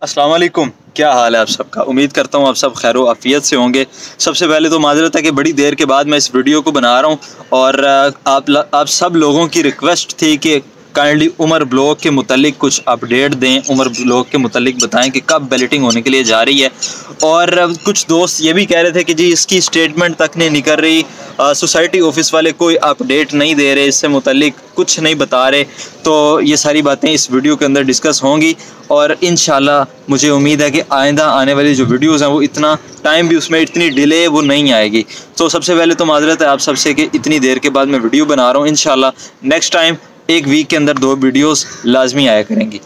अस्सलाम वालेकुम। क्या हाल है आप सबका? उम्मीद करता हूँ आप सब खैर आफियत से होंगे। सबसे पहले तो माजरत है कि बड़ी देर के बाद मैं इस वीडियो को बना रहा हूँ और आप सब लोगों की रिक्वेस्ट थी कि काइंडली उमर ब्लॉक के मुतालिक कुछ अपडेट दें, उमर ब्लॉक के मुतालिक बताएं कि कब बैलेटिंग होने के लिए जा रही है। और कुछ दोस्त ये भी कह रहे थे कि जी इसकी स्टेटमेंट तक नहीं निकल रही, सोसाइटी ऑफिस वाले कोई अपडेट नहीं दे रहे, इससे मुतालिक कुछ नहीं बता रहे। तो ये सारी बातें इस वीडियो के अंदर डिस्कस होंगी और इंशाल्लाह मुझे उम्मीद है कि आइंदा आने वाली जो वीडियोज़ हैं वो इतना टाइम भी उसमें इतनी डिले वो नहीं आएगी। तो सबसे पहले तो माजरत है आप सबसे कि इतनी देर के बाद मैं वीडियो बना रहा हूँ। इंशाल्लाह नेक्स्ट टाइम एक वीक के अंदर 2 वीडियोस लाजमी आया करेंगी।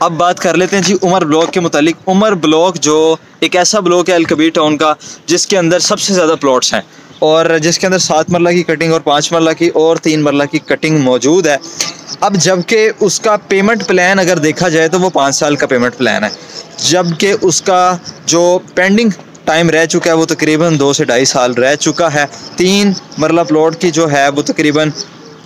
अब बात कर लेते हैं जी उमर ब्लॉक के मुतालिक। उमर ब्लॉक जो एक ऐसा ब्लॉक है अलकबीर टाउन का जिसके अंदर सबसे ज़्यादा प्लॉट्स हैं और जिसके अंदर 7 मरला की कटिंग और 5 मरला की और 3 मरला की कटिंग मौजूद है। अब जबकि उसका पेमेंट प्लान अगर देखा जाए तो वो 5 साल का पेमेंट प्लान है, जबकि उसका जो पेंडिंग टाइम रह चुका है वो तकरीबन 2 से 2.5 साल रह चुका है। 3 मरला प्लॉट की जो है वो तकरीबन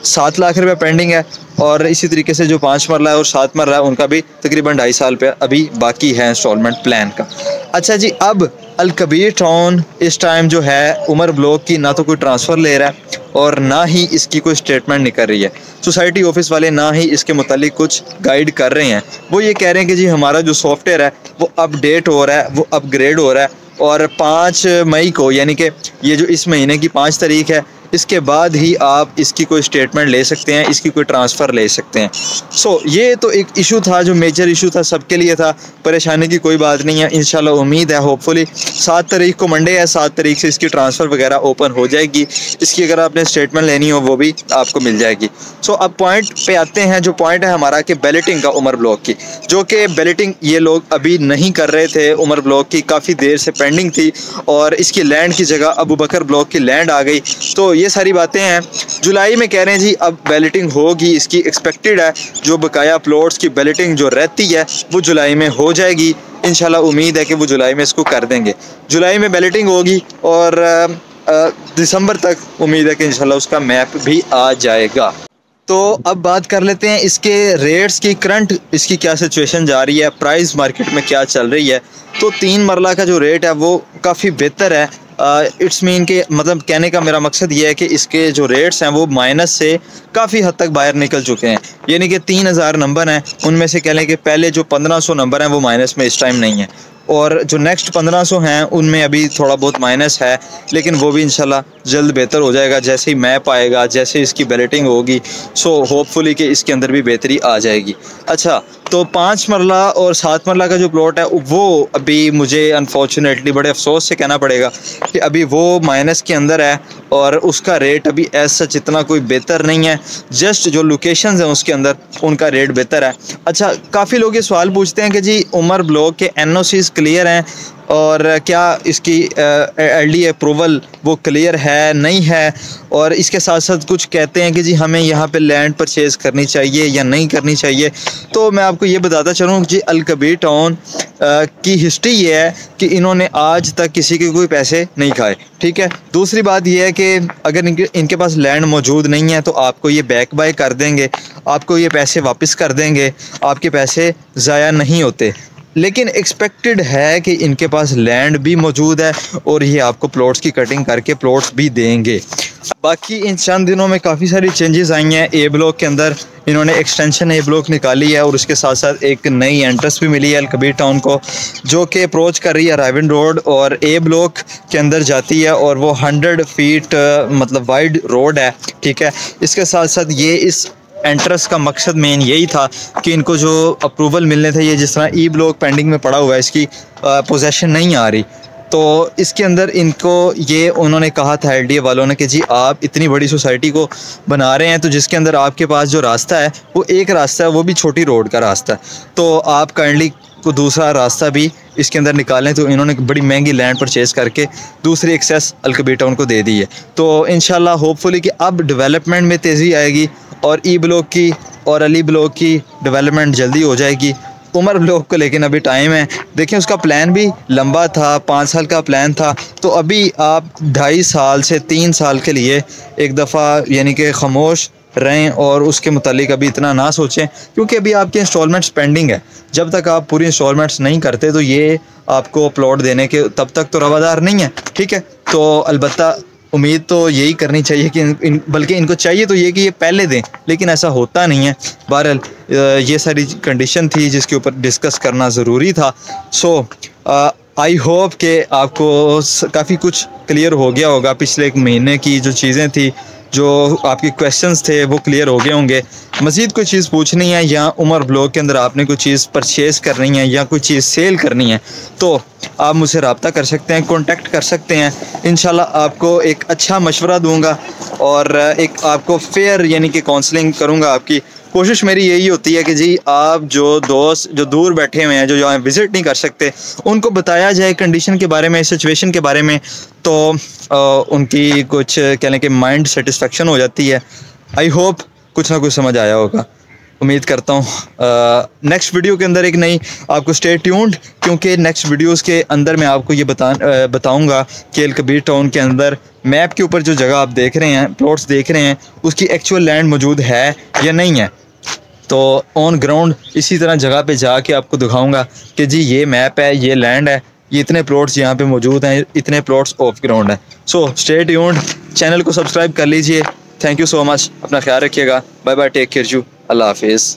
7 लाख रुपये पेंडिंग है और इसी तरीके से जो 5 मरला है और 7 मरला है उनका भी तकरीबन 2.5 साल पे अभी बाकी है इंस्टॉलमेंट प्लान का। अच्छा जी, अब अलकबीर टाउन इस टाइम जो है उमर ब्लॉक की ना तो कोई ट्रांसफ़र ले रहा है और ना ही इसकी कोई स्टेटमेंट निकल रही है। सोसाइटी ऑफिस वाले ना ही इसके मुतालिक कुछ गाइड कर रहे हैं। वो ये कह रहे हैं कि जी हमारा जो सॉफ्टवेयर है वो अपडेट हो रहा है, वो अपग्रेड हो रहा है और 5 मई को, यानी कि ये जो इस महीने की 5 तारीख है, इसके बाद ही आप इसकी कोई स्टेटमेंट ले सकते हैं, इसकी कोई ट्रांसफ़र ले सकते हैं। ये तो एक इशू था जो मेजर इशू था, सबके लिए था। परेशानी की कोई बात नहीं है। इंशाल्लाह उम्मीद है होपफुली 7 तारीख को मंडे है, 7 तारीख से इसकी ट्रांसफ़र वगैरह ओपन हो जाएगी। इसकी अगर आपने स्टेटमेंट लेनी हो वो भी आपको मिल जाएगी। अब पॉइंट पे आते हैं। जो पॉइंट है हमारा कि बैलेटिंग का उमर ब्लॉक की, जो कि बैलेटिंग ये लोग अभी नहीं कर रहे थे। उमर ब्लॉक की काफ़ी देर से पेंडिंग थी और इसकी लैंड की जगह अबू बकर ब्लॉक की लैंड आ गई। तो ये सारी बातें हैं। जुलाई में कह रहे हैं जी अब बैलेटिंग होगी, इसकी एक्सपेक्टेड है। जो बकाया प्लॉट्स की बैलेटिंग जो रहती है वो जुलाई में हो जाएगी। इंशाल्लाह उम्मीद है कि वो जुलाई में इसको कर देंगे। जुलाई में बैलेटिंग होगी और दिसंबर तक उम्मीद है कि इंशाल्लाह उसका मैप भी आ जाएगा। तो अब बात कर लेते हैं इसके रेट्स की। करंट इसकी क्या सिचुएशन जा रही है, प्राइस मार्केट में क्या चल रही है। तो 3 मरला का जो रेट है वो काफ़ी बेहतर है। इट्स मीन के मतलब कहने का मेरा मकसद ये है कि इसके जो रेट्स हैं वो माइनस से काफ़ी हद तक बाहर निकल चुके हैं। यानी कि 3000 नंबर हैं, उनमें से कह लें कि पहले जो 1500 नंबर हैं वो माइनस में इस टाइम नहीं है और जो नेक्स्ट 1500 हैं उनमें अभी थोड़ा बहुत माइनस है, लेकिन वो भी इंशाल्लाह जल्द बेहतर हो जाएगा जैसे ही मैप आएगा, जैसे इसकी बैलेटिंग होगी। होपफुली कि इसके अंदर भी बेहतरी आ जाएगी। अच्छा, तो 5 मरला और 7 मरला का जो प्लॉट है वो अभी मुझे अनफॉर्चुनेटली बड़े अफसोस से कहना पड़ेगा कि अभी वो माइनस के अंदर है और उसका रेट अभी ऐसा इतना कोई बेहतर नहीं है। जस्ट जो लोकेशंस हैं उसके अंदर उनका रेट बेहतर है। अच्छा, काफ़ी लोग ये सवाल पूछते हैं कि जी उमर ब्लॉक के NOCs क्लियर हैं और क्या इसकी LD अप्रूवल वो क्लियर है नहीं है, और इसके साथ साथ कुछ कहते हैं कि जी हमें यहाँ पे लैंड परचेज़ करनी चाहिए या नहीं करनी चाहिए। तो मैं आपको ये बताता चलूँ जी अलकबीर टाउन की हिस्ट्री ये है कि इन्होंने आज तक किसी के कोई पैसे नहीं खाए। ठीक है, दूसरी बात यह है कि अगर इनके पास लैंड मौजूद नहीं है तो आपको ये बैक बाय कर देंगे, आपको ये पैसे वापस कर देंगे, आपके पैसे ज़ाया नहीं होते। लेकिन एक्सपेक्टेड है कि इनके पास लैंड भी मौजूद है और ये आपको प्लॉट्स की कटिंग करके प्लॉट्स भी देंगे। बाकी इन चंद दिनों में काफ़ी सारी चेंजेस आई हैं। A ब्लॉक के अंदर इन्होंने एक्सटेंशन A ब्लॉक निकाली है और उसके साथ साथ एक नई एंट्रेंस भी मिली है अलकबीर टाउन को, जो कि अप्रोच कर रही है राइवन रोड और A ब्लॉक के अंदर जाती है और वो 100 फीट मतलब वाइड रोड है। ठीक है, इसके साथ साथ ये इस एंट्रेंस का मकसद मेन यही था कि इनको जो अप्रूवल मिलने थे, ये जिस तरह E ब्लॉक पेंडिंग में पड़ा हुआ है, इसकी पोजेसन नहीं आ रही, तो इसके अंदर इनको ये उन्होंने कहा था LDA वालों ने कि जी आप इतनी बड़ी सोसाइटी को बना रहे हैं तो जिसके अंदर आपके पास जो रास्ता है वो एक रास्ता है, वो भी छोटी रोड का रास्ता है, तो आप काइंडली को दूसरा रास्ता भी इसके अंदर निकालें। तो इन्होंने बड़ी महंगी लैंड परचेज़ करके दूसरी एक्सेस अलकबीर टाउन को दे दी है। तो इंशाल्लाह होपफुली कि अब डेवलपमेंट में तेज़ी आएगी और E ब्लॉक की और अली ब्लॉक की डेवलपमेंट जल्दी हो जाएगी। उमर ब्लॉक को लेकिन अभी टाइम है। देखिए उसका प्लान भी लंबा था, 5 साल का प्लान था, तो अभी आप 2.5 साल से 3 साल के लिए एक दफ़ा यानी कि खामोश रहें और उसके मुतालिक अभी इतना ना सोचें, क्योंकि अभी आपके इंस्टॉलमेंट्स पेंडिंग है। जब तक आप पूरी इंस्टॉलमेंट्स नहीं करते तो ये आपको प्लॉट देने के तब तक तो रवादार नहीं है, ठीक है। तो अलबत्ता उम्मीद तो यही करनी चाहिए कि बल्कि इनको चाहिए तो ये कि ये पहले दें, लेकिन ऐसा होता नहीं है। बहरहाल ये सारी कंडीशन थी जिसके ऊपर डिस्कस करना ज़रूरी था। सो आई होप कि आपको काफ़ी कुछ क्लियर हो गया होगा। पिछले एक महीने की जो चीज़ें थी, जो आपके क्वेश्चंस थे, वो क्लियर हो गए होंगे। मज़ीद कोई चीज़ पूछनी है या उमर ब्लॉग के अंदर आपने कोई चीज़ परचेज़ करनी है या कोई चीज़ सेल करनी है तो आप मुझसे रब्ता कर सकते हैं, कॉन्टेक्ट कर सकते हैं। इंशाल्लाह आपको एक अच्छा मशवरा दूंगा और एक आपको फेयर यानी कि काउंसलिंग करूंगा। आपकी कोशिश मेरी यही होती है कि जी आप जो दोस्त जो दूर बैठे हुए हैं, जो यहाँ विज़िट नहीं कर सकते, उनको बताया जाए कंडीशन के बारे में, सिचुएशन के बारे में, तो उनकी कुछ कह लें कि माइंड सेटिस्फेक्शन हो जाती है। आई होप कुछ ना कुछ समझ आया होगा, उम्मीद करता हूँ। नेक्स्ट वीडियो के अंदर एक नई आपको स्टे ट्यून्ड, क्योंकि नेक्स्ट वीडियोस के अंदर मैं आपको ये बताऊँगा कि अल कबीर टाउन के अंदर मैप के ऊपर जो जगह आप देख रहे हैं, प्लॉट्स देख रहे हैं, उसकी एक्चुअल लैंड मौजूद है या नहीं है। तो ऑन ग्राउंड इसी तरह जगह पे जाके आपको दिखाऊंगा कि जी ये मैप है, ये लैंड है, ये इतने प्लॉट्स यहाँ पे मौजूद हैं, इतने प्लॉट्स ऑफ ग्राउंड है। सो स्टे ट्यून्ड, चैनल को सब्सक्राइब कर लीजिए। थैंक यू सो मच, अपना ख्याल रखिएगा। Bye bye, take care you, अल्लाह हाफिज़।